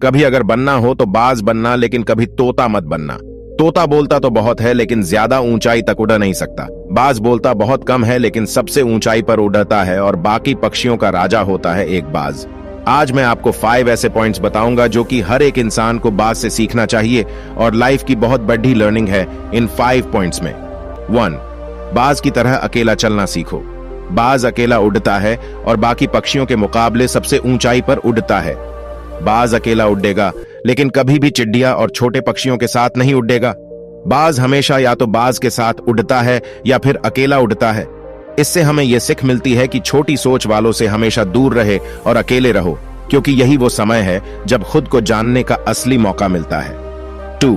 कभी अगर बनना हो तो बाज बनना, लेकिन कभी तोता मत बनना। तोता बोलता तो बहुत है लेकिन ज्यादा ऊंचाई तक उड़ नहीं सकता। बाज बोलता बहुत कम है लेकिन सबसे ऊंचाई पर उड़ता है और बाकी पक्षियों का राजा होता है एक बाज। आज मैं आपको 5 ऐसे पॉइंट्स बताऊंगा जो कि हर एक इंसान को बाज से सीखना चाहिए और लाइफ की बहुत बड़ी लर्निंग है इन 5 पॉइंट्स में। 1. बाज की तरह अकेला चलना सीखो। बाज अकेला उड़ता है और बाकी पक्षियों के मुकाबले सबसे ऊंचाई पर उड़ता है। बाज अकेला उड़ेगा लेकिन कभी भी चिड़िया और छोटे पक्षियों के साथ नहीं उड़ेगा। बाज हमेशा या तो बाज के साथ उड़ता है या फिर अकेला उड़ता है। इससे हमें यह सीख मिलती है कि छोटी सोच वालों से हमेशा दूर रहे और अकेले रहो, क्योंकि यही वो समय है जब खुद को जानने का असली मौका मिलता है। 2.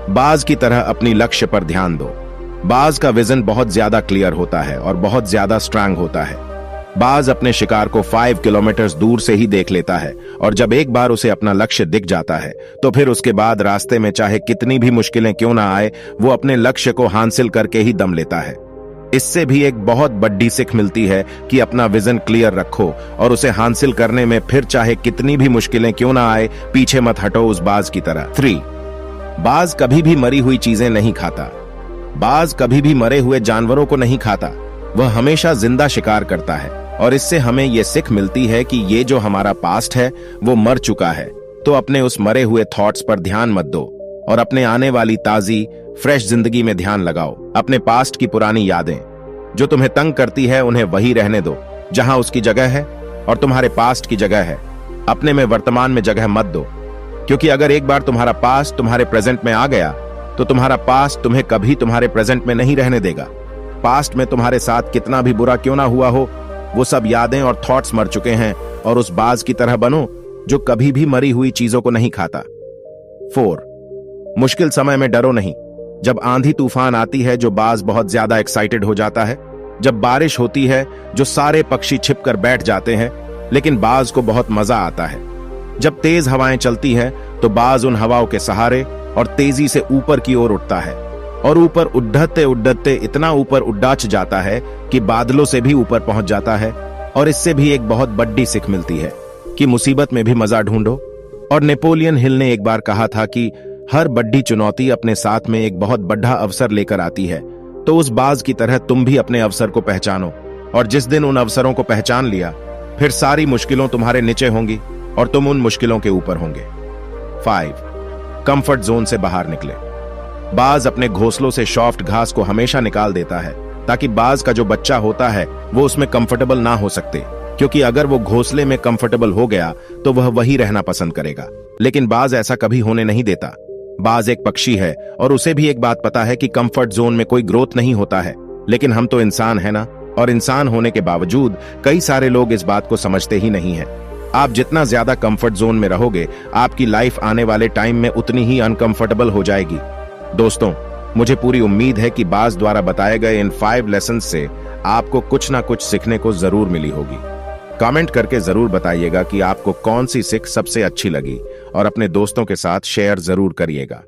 बाज की तरह अपनी लक्ष्य पर ध्यान दो। बाज का विजन बहुत ज्यादा क्लियर होता है और बहुत ज्यादा स्ट्रांग होता है। बाज अपने शिकार को 5 किलोमीटर दूर से ही देख लेता है और जब एक बार उसे अपना लक्ष्य दिख जाता है तो फिर उसके बाद रास्ते में चाहे कितनी भी मुश्किलें क्यों ना आए, वो अपने लक्ष्य को हासिल करके ही दम लेता है। इससे भी एक बहुत बड़ी सीख मिलती है कि अपना विजन क्लियर रखो और उसे हासिल करने में फिर चाहे कितनी भी मुश्किलें क्यों ना आए, पीछे मत हटो उस बाज की तरह। 3. बाज कभी भी मरी हुई चीजें नहीं खाता। बाज कभी भी मरे हुए जानवरों को नहीं खाता, वह हमेशा जिंदा शिकार करता है और इससे हमें यह सीख मिलती है कि ये जो हमारा पास्ट है वो मर चुका है, तो अपने उस मरे हुए थॉट्स पर ध्यान मत दो और अपने आने वाली ताजी फ्रेश जिंदगी में ध्यान लगाओ। अपने पास्ट की पुरानी यादें जो तुम्हें तंग करती है उन्हें वही रहने दो जहां उसकी जगह है और तुम्हारे पास्ट की जगह है। अपने में वर्तमान में जगह मत दो, क्योंकि अगर एक बार तुम्हारा पास्ट तुम्हारे प्रेजेंट में आ गया तो तुम्हारा पास्ट तुम्हें कभी तुम्हारे प्रेजेंट में नहीं रहने देगा। पास्ट में तुम्हारे साथ कितना भी बुरा क्यों ना हुआ हो, वो सब यादें और थॉट्स मर चुके हैं और उस बाज की तरह बनो जो कभी भी मरी हुई चीजों को नहीं खाता। 4. मुश्किल समय में डरो नहीं। जब आंधी तूफान आती है जो बाज बहुत ज्यादा एक्साइटेड हो जाता है। जब बारिश होती है जो सारे पक्षी छिपकर बैठ जाते हैं, लेकिन बाज को बहुत मजा आता है। जब तेज हवाएं चलती हैं तो बाज उन हवाओं के सहारे और तेजी से ऊपर की ओर उठता है और ऊपर उड़ते उड़ते इतना ऊपर उड़ाच जाता है कि बादलों से भी ऊपर पहुंच जाता है। और इससे भी एक बहुत बड़ी सीख मिलती है कि मुसीबत में भी मजा ढूंढो। और नेपोलियन हिल ने एक बार कहा था कि हर बड़ी चुनौती अपने साथ में एक बहुत बड़ा अवसर लेकर आती है, तो उस बाज की तरह तुम भी अपने अवसर को पहचानो और जिस दिन उन अवसरों को पहचान लिया फिर सारी मुश्किलों तुम्हारे नीचे होंगी और तुम उन मुश्किलों के ऊपर होंगे। 5. कंफर्ट जोन से बाहर निकले। बाज अपने घोंसलों से सॉफ्ट घास को हमेशा निकाल देता है ताकि बाज का जो बच्चा होता है वो उसमें कंफर्टेबल ना हो सकते, क्योंकि अगर वो घोंसले में कंफर्टेबल हो गया तो वह वही रहना पसंद करेगा। लेकिन बाज ऐसा कभी होने नहीं देता। बाज एक पक्षी है और उसे भी एक बात पता है कि कंफर्ट जोन में कोई ग्रोथ नहीं होता है, लेकिन हम तो इंसान है ना, और इंसान होने के बावजूद कई सारे लोग इस बात को समझते ही नहीं है। आप जितना ज्यादा कंफर्ट जोन में रहोगे आपकी लाइफ आने वाले टाइम में उतनी ही अनकंफर्टेबल हो जाएगी। दोस्तों, मुझे पूरी उम्मीद है कि बाज द्वारा बताए गए इन 5 लेसन से आपको कुछ ना कुछ सीखने को जरूर मिली होगी। कमेंट करके जरूर बताइएगा कि आपको कौन सी सीख सबसे अच्छी लगी और अपने दोस्तों के साथ शेयर जरूर करिएगा।